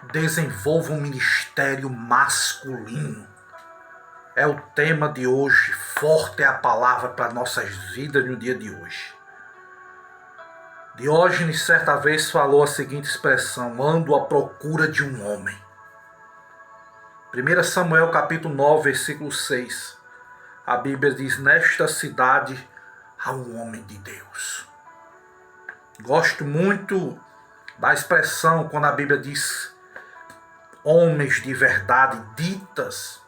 desenvolva um ministério masculino. É o tema de hoje, forte é a palavra para nossas vidas no dia de hoje. Diógenes certa vez falou a seguinte expressão: ando à procura de um homem. 1 Samuel capítulo 9, versículo 6. A Bíblia diz: nesta cidade há um homem de Deus. Gosto muito da expressão quando a Bíblia diz homens de verdade,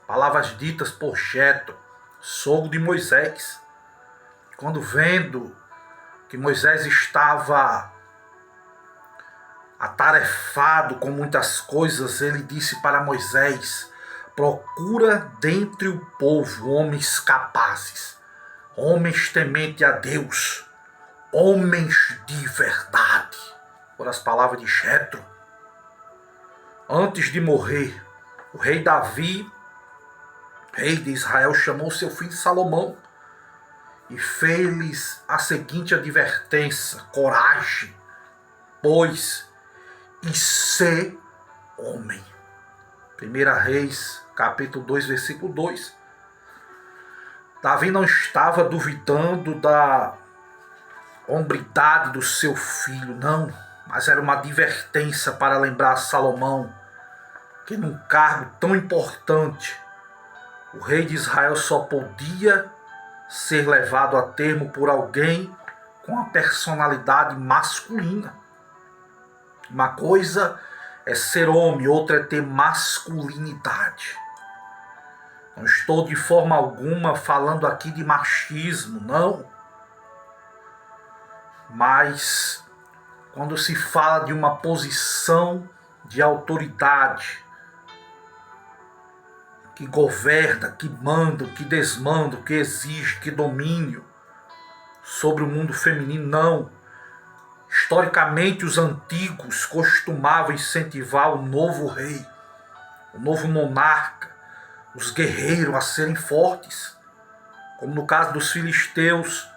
palavras ditas por Jetro, sogro de Moisés. Quando vendo que Moisés estava atarefado com muitas coisas, ele disse para Moisés: procura dentre o povo homens capazes, homens tementes a Deus, homens de verdade. Por as palavras de Jetro. Antes de morrer, o rei Davi, rei de Israel, chamou seu filho Salomão e fez-lhes a seguinte advertência: coragem, pois, e ser homem. 1 Reis, capítulo 2, versículo 2. Davi não estava duvidando da hombridade do seu filho, não, mas era uma advertência para lembrar a Salomão que num cargo tão importante, o rei de Israel só podia ser levado a termo por alguém com a personalidade masculina. Uma coisa é ser homem, outra é ter masculinidade. Não estou de forma alguma falando aqui de machismo, não. Mas quando se fala de uma posição de autoridade, que governa, que manda, que desmanda, que exige, que domínio sobre o mundo feminino, não. Historicamente, os antigos costumavam incentivar o novo rei, o novo monarca, os guerreiros a serem fortes, como no caso dos filisteus,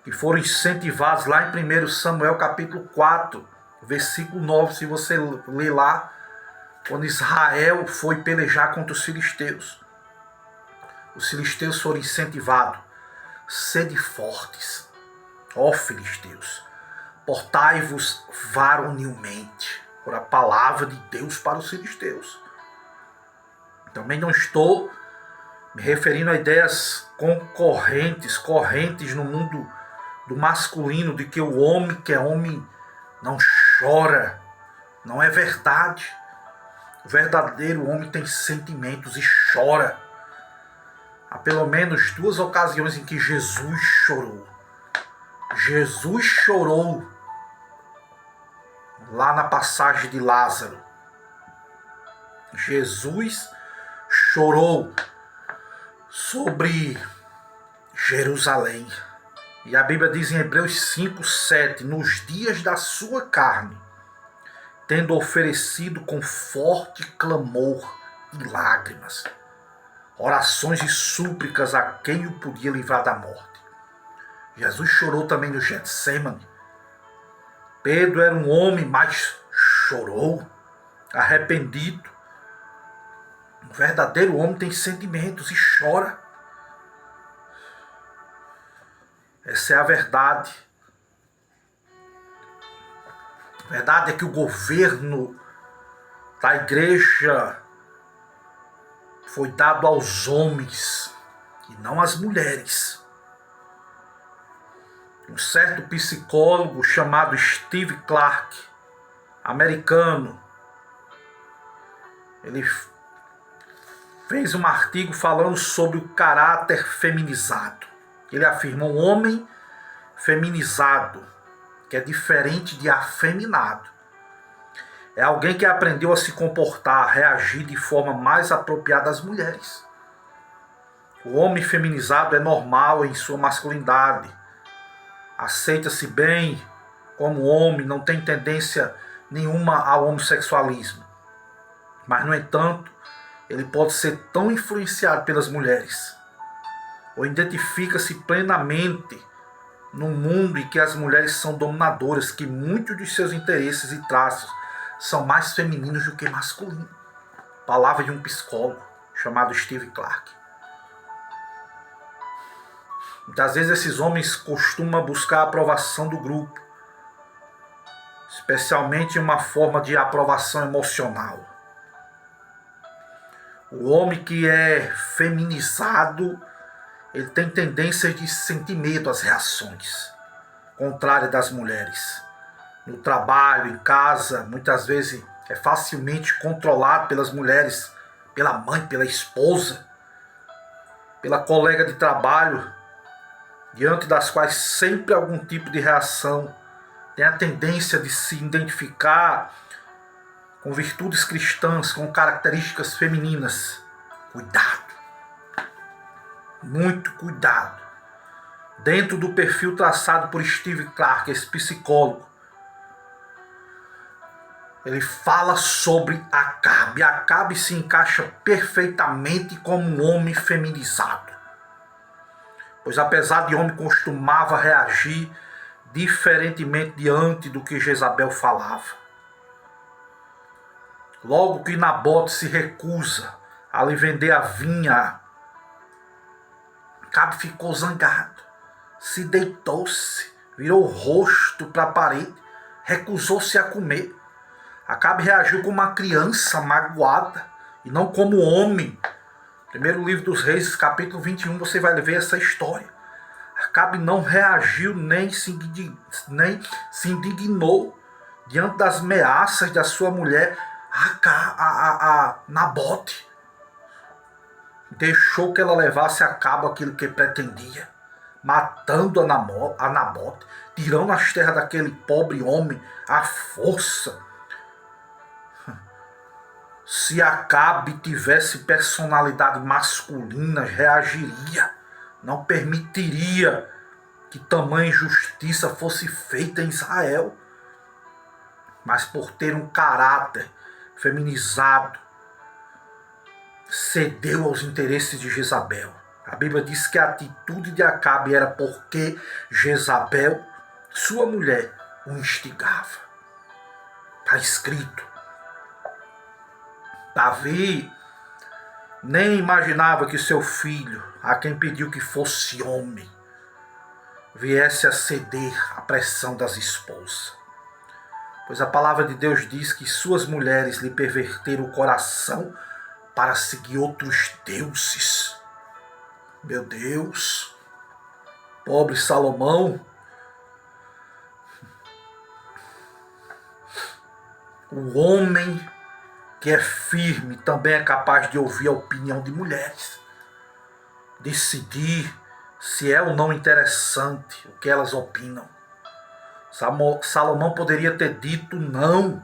que foram incentivados lá em 1 Samuel capítulo 4, versículo 9, se você ler lá, quando Israel foi pelejar contra os filisteus foram incentivados: sede fortes, ó filisteus, portai-vos varonilmente, por a palavra de Deus para os filisteus. Também não estou me referindo a ideias correntes no mundo do masculino, de que o homem que é homem não chora. Não é verdade. O verdadeiro homem tem sentimentos e chora. Há pelo menos 2 ocasiões em que Jesus chorou. Jesus chorou lá na passagem de Lázaro. Jesus chorou sobre Jerusalém. E a Bíblia diz em Hebreus 5, 7, nos dias da sua carne, tendo oferecido com forte clamor e lágrimas, orações e súplicas a quem o podia livrar da morte. Jesus chorou também no Getsêmani. Pedro era um homem, mas chorou, arrependido. Um verdadeiro homem tem sentimentos e chora. Essa é a verdade. A verdade é que o governo da igreja foi dado aos homens e não às mulheres. Um certo psicólogo chamado Steve Clark, americano, ele fez um artigo falando sobre o caráter feminizado. Ele afirma: um homem feminizado, que é diferente de afeminado, é alguém que aprendeu a se comportar, a reagir de forma mais apropriada às mulheres. O homem feminizado é normal em sua masculinidade, aceita-se bem como homem, não tem tendência nenhuma ao homossexualismo. Mas, no entanto, ele pode ser tão influenciado pelas mulheres, ou identifica-se plenamente num mundo em que as mulheres são dominadoras, que muitos de seus interesses e traços são mais femininos do que masculinos. Palavra de um psicólogo chamado Steve Clark. Muitas vezes esses homens costumam buscar a aprovação do grupo, especialmente uma forma de aprovação emocional. O homem que é feminizado, ele tem tendência de sentir medo às reações contrárias das mulheres. No trabalho, em casa, muitas vezes é facilmente controlado pelas mulheres, pela mãe, pela esposa, pela colega de trabalho, diante das quais sempre algum tipo de reação. Tem a tendência de se identificar com virtudes cristãs, com características femininas. Cuidado. Muito cuidado. Dentro do perfil traçado por Steve Clark, esse psicólogo, ele fala sobre Acabe. Acabe se encaixa perfeitamente como um homem feminizado. Pois apesar de homem costumava reagir diferentemente diante do que Jezabel falava. Logo que Nabote se recusa a lhe vender a vinha, Acabe ficou zangado, se deitou-se, virou o rosto para a parede, recusou-se a comer. Acabe reagiu como uma criança magoada e não como homem. Primeiro livro dos Reis, capítulo 21, você vai ver essa história. Acabe não reagiu nem se indignou diante das ameaças da sua mulher, a Nabote. Deixou que ela levasse a cabo aquilo que pretendia, matando a Nabote, tirando as terras daquele pobre homem à força. Se Acabe tivesse personalidade masculina, reagiria. Não permitiria que tamanha injustiça fosse feita em Israel. Mas por ter um caráter feminizado, cedeu aos interesses de Jezabel. A Bíblia diz que a atitude de Acabe era porque Jezabel, sua mulher, o instigava. Está escrito. Davi nem imaginava que seu filho, a quem pediu que fosse homem, viesse a ceder à pressão das esposas. Pois a palavra de Deus diz que suas mulheres lhe perverteram o coração para seguir outros deuses. Meu Deus, pobre Salomão. O homem que é firme também é capaz de ouvir a opinião de mulheres, decidir se é ou não interessante o que elas opinam. Salomão poderia ter dito não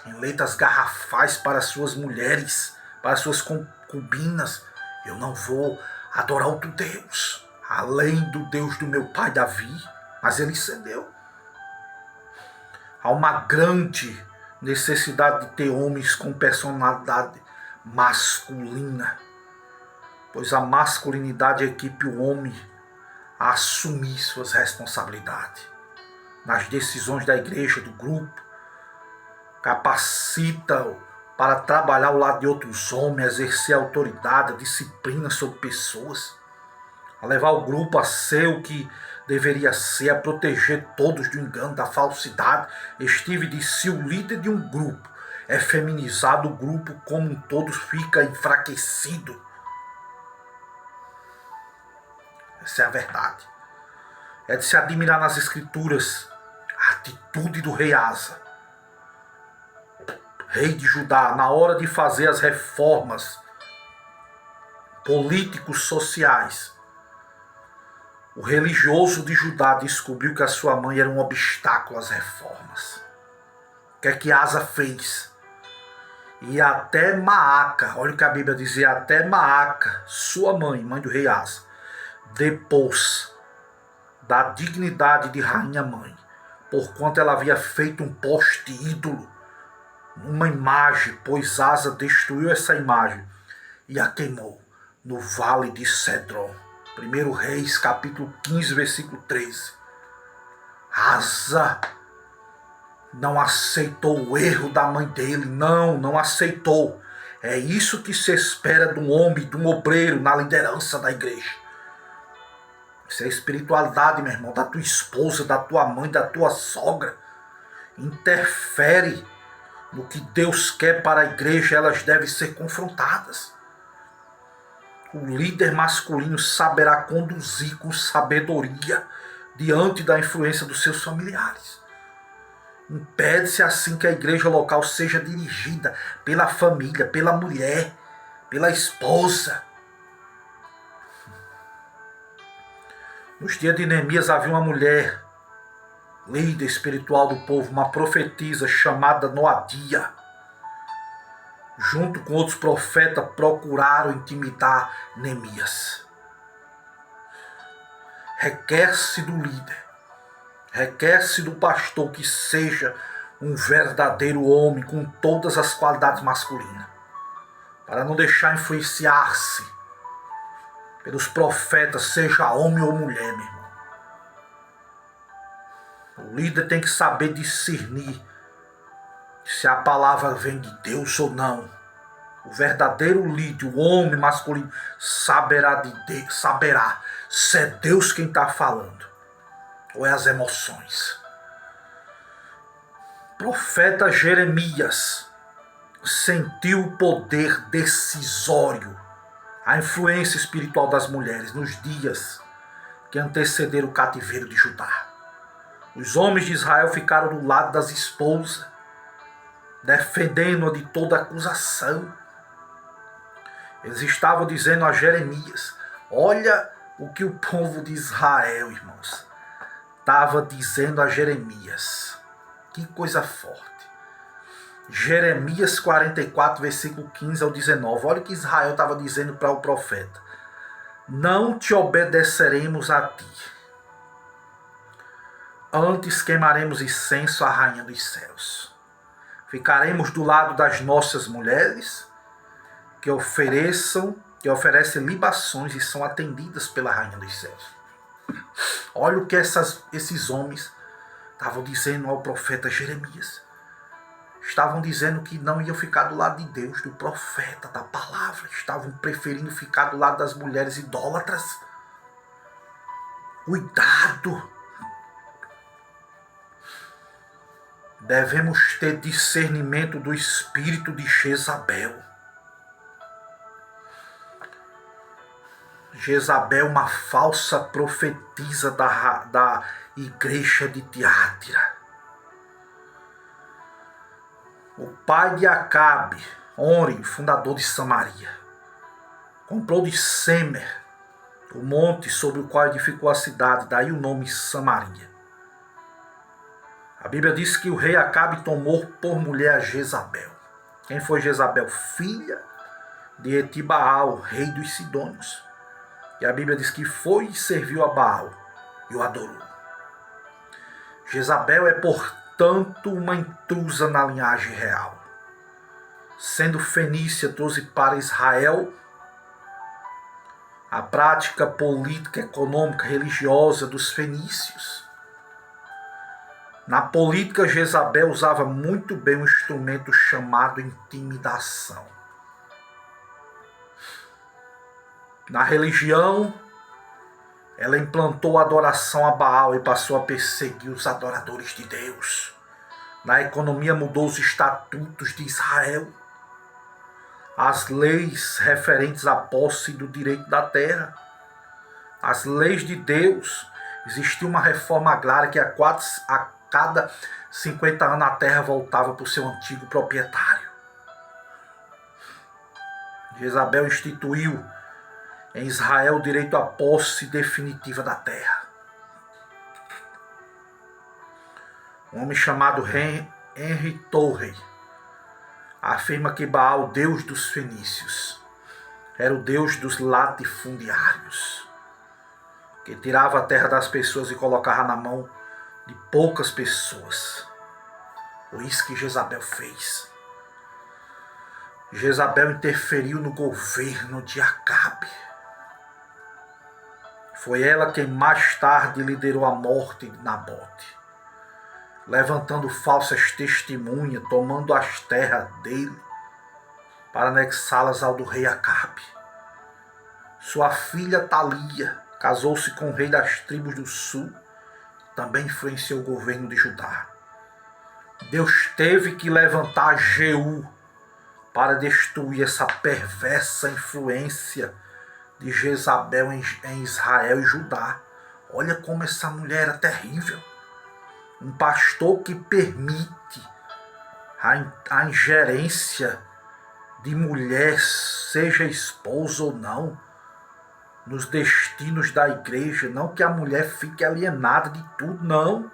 em letras garrafais para suas mulheres, para suas concubinas. Eu não vou adorar outro Deus, além do Deus do meu pai Davi. Mas ele cedeu. Há uma grande necessidade de ter homens com personalidade masculina, pois a masculinidade equipe o homem a assumir suas responsabilidades nas decisões da igreja, do grupo, capacita-o para trabalhar ao lado de outros homens, exercer a autoridade, a disciplina sobre pessoas, a levar o grupo a ser o que deveria ser, a proteger todos do engano, da falsidade. Steve disse: se o líder de um grupo é feminizado, o grupo como um todo fica enfraquecido. Essa é a verdade. É de se admirar nas escrituras a atitude do rei Asa, rei de Judá, na hora de fazer as reformas políticos sociais. O religioso de Judá descobriu que a sua mãe era um obstáculo às reformas. O que é que Asa fez? E até Maaca, olha o que a Bíblia dizia, até Maaca, sua mãe, mãe do rei Asa, depôs da dignidade de rainha-mãe, porquanto ela havia feito um poste ídolo, uma imagem, pois Asa destruiu essa imagem e a queimou no vale de Cedron. 1 Reis, capítulo 15, versículo 13. Asa não aceitou o erro da mãe dele. Não aceitou. É isso que se espera de um homem, de um obreiro na liderança da igreja. Isso é espiritualidade, meu irmão, da tua esposa, da tua mãe, da tua sogra. Interfere no que Deus quer para a igreja, elas devem ser confrontadas. O líder masculino saberá conduzir com sabedoria diante da influência dos seus familiares. Impede-se assim que a igreja local seja dirigida pela família, pela mulher, pela esposa. Nos dias de Neemias havia uma mulher, líder espiritual do povo, uma profetisa chamada Noadia. Junto com outros profetas, procuraram intimidar Neemias. Requer-se do líder, requer-se do pastor que seja um verdadeiro homem com todas as qualidades masculinas, para não deixar influenciar-se pelos profetas, seja homem ou mulher, meu irmão. O líder tem que saber discernir se a palavra vem de Deus ou não. O verdadeiro líder, o homem masculino, saberá se é Deus quem está falando ou é as emoções. Profeta Jeremias sentiu o poder decisório, a influência espiritual das mulheres nos dias que antecederam o cativeiro de Judá. Os homens de Israel ficaram do lado das esposas, defendendo-a de toda acusação. Eles estavam dizendo a Jeremias: olha o que o povo de Israel, irmãos, estava dizendo a Jeremias. Que coisa forte. Jeremias 44, versículo 15 ao 19. Olha o que Israel estava dizendo para o profeta: não te obedeceremos a ti, antes queimaremos incenso à rainha dos céus. Ficaremos do lado das nossas mulheres, que oferecem libações e são atendidas pela rainha dos céus. Olha o que esses homens estavam dizendo ao profeta Jeremias. Estavam dizendo que não iam ficar do lado de Deus, do profeta, da palavra. Estavam preferindo ficar do lado das mulheres idólatras. Cuidado! Devemos ter discernimento do espírito de Jezabel. Jezabel, uma falsa profetisa da igreja de Tiátira. O pai de Acabe, Onri, fundador de Samaria, comprou de Semer o monte sobre o qual edificou a cidade, daí o nome Samaria. A Bíblia diz que o rei Acabe tomou por mulher a Jezabel. Quem foi Jezabel? Filha de Etibaal, rei dos Sidônios. E a Bíblia diz que foi e serviu a Baal e o adorou. Jezabel é, portanto, uma intrusa na linhagem real. Sendo fenícia, trouxe para Israel a prática política, econômica, religiosa dos fenícios. Na política, Jezabel usava muito bem um instrumento chamado intimidação. Na religião, ela implantou a adoração a Baal e passou a perseguir os adoradores de Deus. Na economia, mudou os estatutos de Israel, as leis referentes à posse do direito da terra, as leis de Deus. Existia uma reforma agrária que a cada 50 anos a terra voltava para o seu antigo proprietário. Jezabel instituiu em Israel o direito à posse definitiva da terra. Um homem chamado Henry Torrey afirma que Baal, deus dos fenícios, era o deus dos latifundiários, que tirava a terra das pessoas e colocava na mão de poucas pessoas. Foi isso que Jezabel fez. Jezabel interferiu no governo de Acabe. Foi ela quem mais tarde liderou a morte de Nabote. levantando falsas testemunhas, tomando as terras dele para anexá-las ao do rei Acabe. Sua filha Talia casou-se com o rei das tribos do sul, também influenciou o governo de Judá. Deus teve que levantar Jeú para destruir essa perversa influência de Jezabel em Israel e Judá. Olha como essa mulher era terrível. Um pastor que permite a ingerência de mulher, seja esposa ou não, nos destinos da igreja. Não que a mulher fique alienada de tudo, não.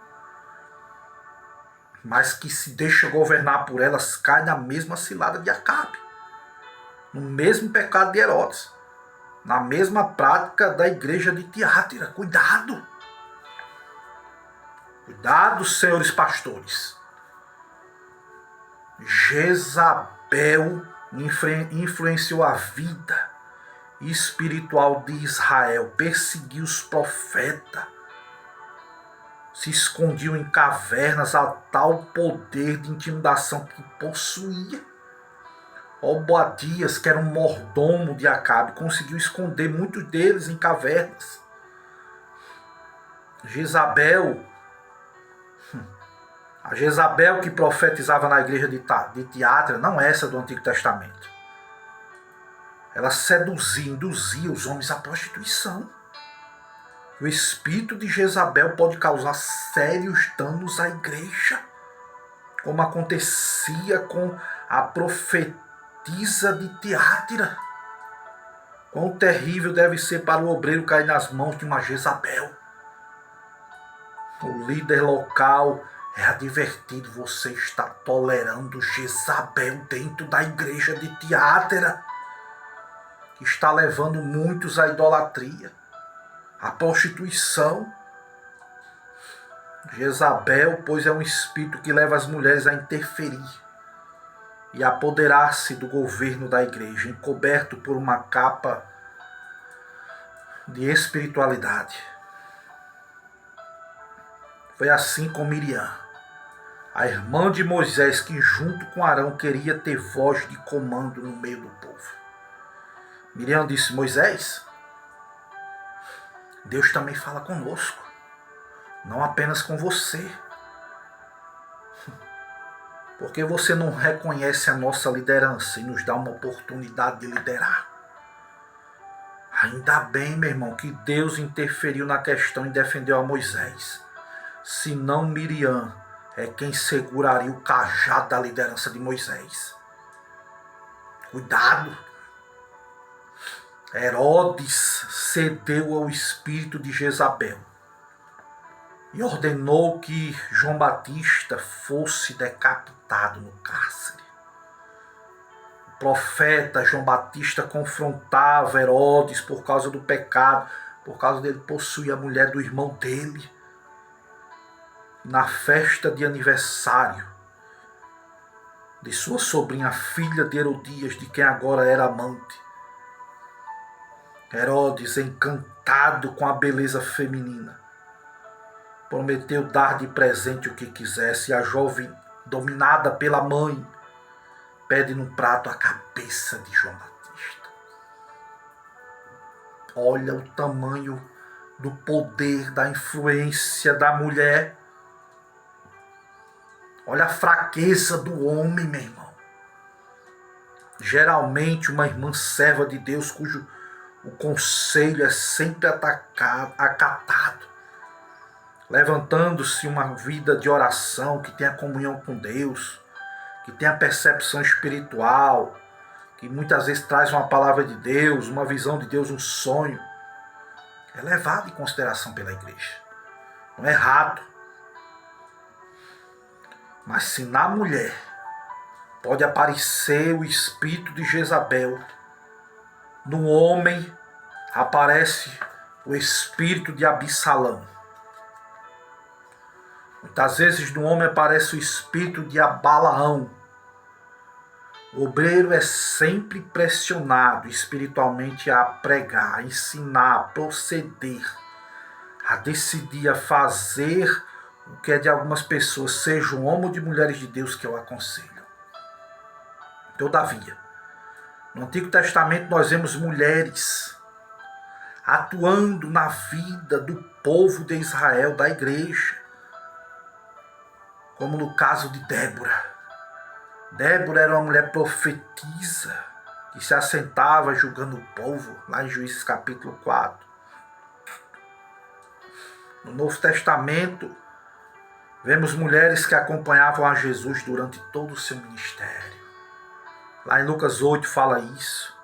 Mas que se deixa governar por elas, cai na mesma cilada de Acabe, no mesmo pecado de Herodes, na mesma prática da igreja de Tiátira. Cuidado! Cuidado, senhores pastores. Jezabel influenciou a vida espiritual de Israel, perseguiu os profetas, se escondiam em cavernas a tal poder de intimidação que possuía. Obadias, que era um mordomo de Acabe, conseguiu esconder muitos deles em cavernas. A Jezabel que profetizava na igreja de Tiátira, não é essa do Antigo Testamento. Ela seduzia, induzia os homens à prostituição. O espírito de Jezabel pode causar sérios danos à igreja, como acontecia com a profetisa de Tiátira. Quão terrível deve ser para o obreiro cair nas mãos de uma Jezabel. O líder local é advertido: você está tolerando Jezabel dentro da igreja de Tiátira, que está levando muitos à idolatria, à prostituição. Jezabel, pois, é um espírito que leva as mulheres a interferir e apoderar-se do governo da igreja, encoberto por uma capa de espiritualidade. Foi assim com Miriam, a irmã de Moisés, que junto com Arão queria ter voz de comando no meio do povo. Miriam disse: Moisés, Deus também fala conosco, não apenas com você. Porque você não reconhece a nossa liderança e nos dá uma oportunidade de liderar. Ainda bem, meu irmão, que Deus interferiu na questão e defendeu a Moisés. Senão Miriam é quem seguraria o cajado da liderança de Moisés. Cuidado! Herodes cedeu ao espírito de Jezabel e ordenou que João Batista fosse decapitado no cárcere. O profeta João Batista confrontava Herodes por causa do pecado, por causa dele possuir a mulher do irmão dele. Na festa de aniversário de sua sobrinha, filha de Herodias, de quem agora era amante, Herodes, encantado com a beleza feminina, prometeu dar de presente o que quisesse, e a jovem, dominada pela mãe, pede num prato a cabeça de João Batista. Olha o tamanho do poder, da influência da mulher. Olha a fraqueza do homem, meu irmão. Geralmente uma irmã serva de Deus, cujo o conselho é sempre acatado, levantando-se uma vida de oração, que tenha comunhão com Deus, que tenha percepção espiritual, que muitas vezes traz uma palavra de Deus, uma visão de Deus, um sonho, é levado em consideração pela igreja. Não é errado. Mas se na mulher pode aparecer o espírito de Jezabel, no homem aparece o espírito de Absalão. Muitas vezes no homem aparece o espírito de Balaão. O obreiro é sempre pressionado espiritualmente a pregar, a ensinar, a proceder, a decidir, a fazer o que é de algumas pessoas, sejam homens ou de mulheres de Deus, que eu aconselho. Todavia, no Antigo Testamento nós vemos mulheres atuando na vida do povo de Israel, da igreja, como no caso de Débora. Débora era uma mulher profetisa que se assentava julgando o povo, lá em Juízes capítulo 4. No Novo Testamento, vemos mulheres que acompanhavam a Jesus durante todo o seu ministério. Lá em Lucas 8 fala isso.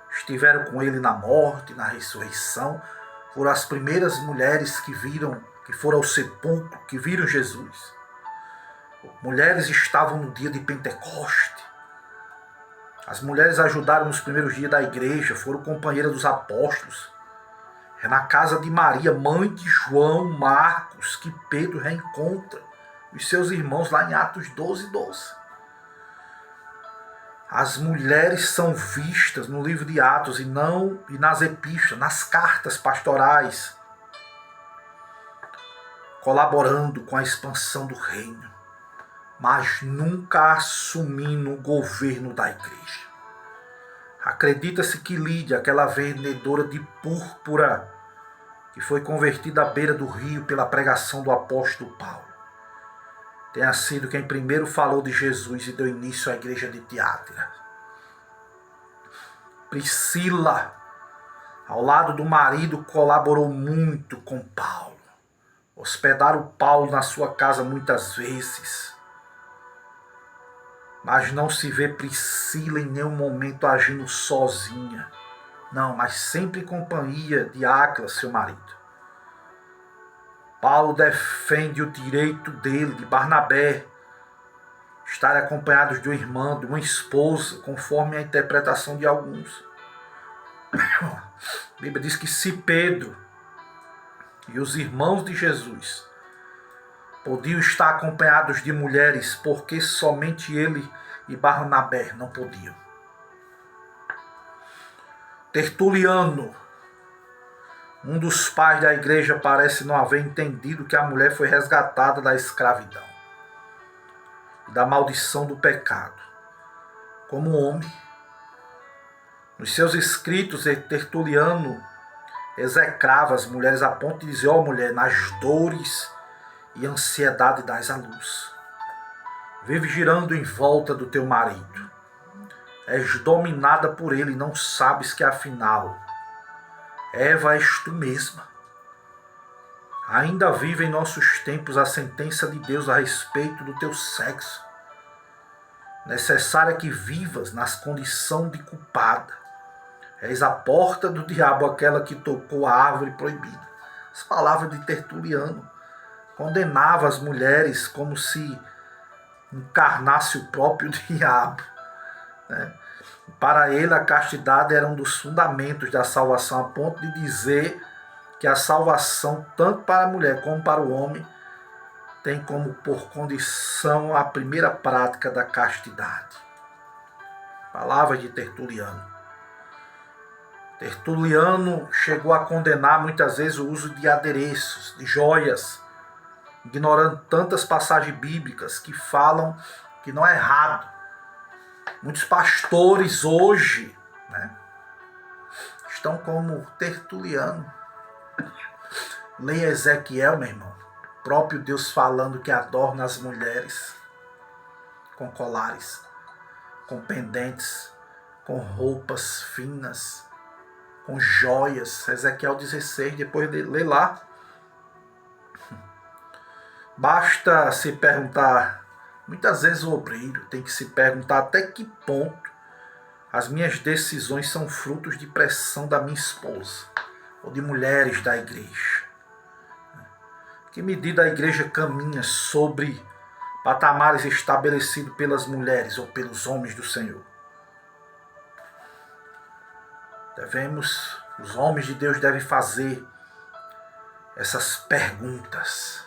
Estiveram com ele na morte, na ressurreição. Foram as primeiras mulheres que foram ao sepulcro, que viram Jesus. Mulheres estavam no dia de Pentecoste. As mulheres ajudaram nos primeiros dias da igreja, foram companheiras dos apóstolos. É na casa de Maria, mãe de João Marcos, que Pedro reencontra os seus irmãos lá em Atos 12:12. As mulheres são vistas no livro de Atos e nas epístolas, nas cartas pastorais, colaborando com a expansão do reino, mas nunca assumindo o governo da igreja. Acredita-se que Lídia, aquela vendedora de púrpura, que foi convertida à beira do rio pela pregação do apóstolo Paulo, tenha sido quem primeiro falou de Jesus e deu início à igreja de Tiatira. Priscila, ao lado do marido, colaborou muito com Paulo. Hospedaram Paulo na sua casa muitas vezes. Mas não se vê Priscila em nenhum momento agindo sozinha. Não, mas sempre em companhia de Áquila, seu marido. Paulo defende o direito dele, de Barnabé, estar acompanhados de uma irmã, de uma esposa, conforme a interpretação de alguns. A Bíblia diz que se Pedro e os irmãos de Jesus podiam estar acompanhados de mulheres, porque somente ele e Barnabé não podiam. Tertuliano, um dos pais da igreja, parece não haver entendido que a mulher foi resgatada da escravidão e da maldição do pecado. Como homem, nos seus escritos, Tertuliano execrava as mulheres a ponto de dizer: ó mulher, nas dores e ansiedade dás à luz. Vive girando em volta do teu marido. És dominada por ele e não sabes que afinal Eva és tu mesma. Ainda vive em nossos tempos a sentença de Deus a respeito do teu sexo. Necessária que vivas nas condição de culpada. És a porta do diabo, aquela que tocou a árvore proibida. As palavras de Tertuliano condenava as mulheres como se encarnasse o próprio diabo, né? Para ele, a castidade era um dos fundamentos da salvação, a ponto de dizer que a salvação, tanto para a mulher como para o homem, tem como por condição a primeira prática da castidade. Palavras de Tertuliano. Tertuliano chegou a condenar muitas vezes o uso de adereços, de joias, ignorando tantas passagens bíblicas que falam que não é errado. Muitos pastores hoje, né, estão como Tertuliano. Leia Ezequiel, meu irmão. O próprio Deus falando que adorna as mulheres com colares, com pendentes, com roupas finas, com joias. Ezequiel 16, depois lê lá. Basta se perguntar. Muitas vezes o obreiro tem que se perguntar até que ponto as minhas decisões são frutos de pressão da minha esposa ou de mulheres da igreja. Que medida a igreja caminha sobre patamares estabelecidos pelas mulheres ou pelos homens do Senhor? Os homens de Deus devem fazer essas perguntas.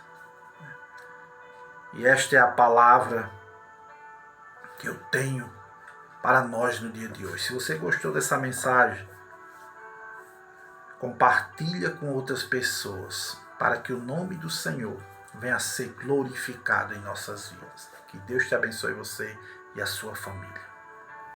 E esta é a palavra que eu tenho para nós no dia de hoje. Se você gostou dessa mensagem, compartilha com outras pessoas, para que o nome do Senhor venha a ser glorificado em nossas vidas. Que Deus te abençoe, você e a sua família.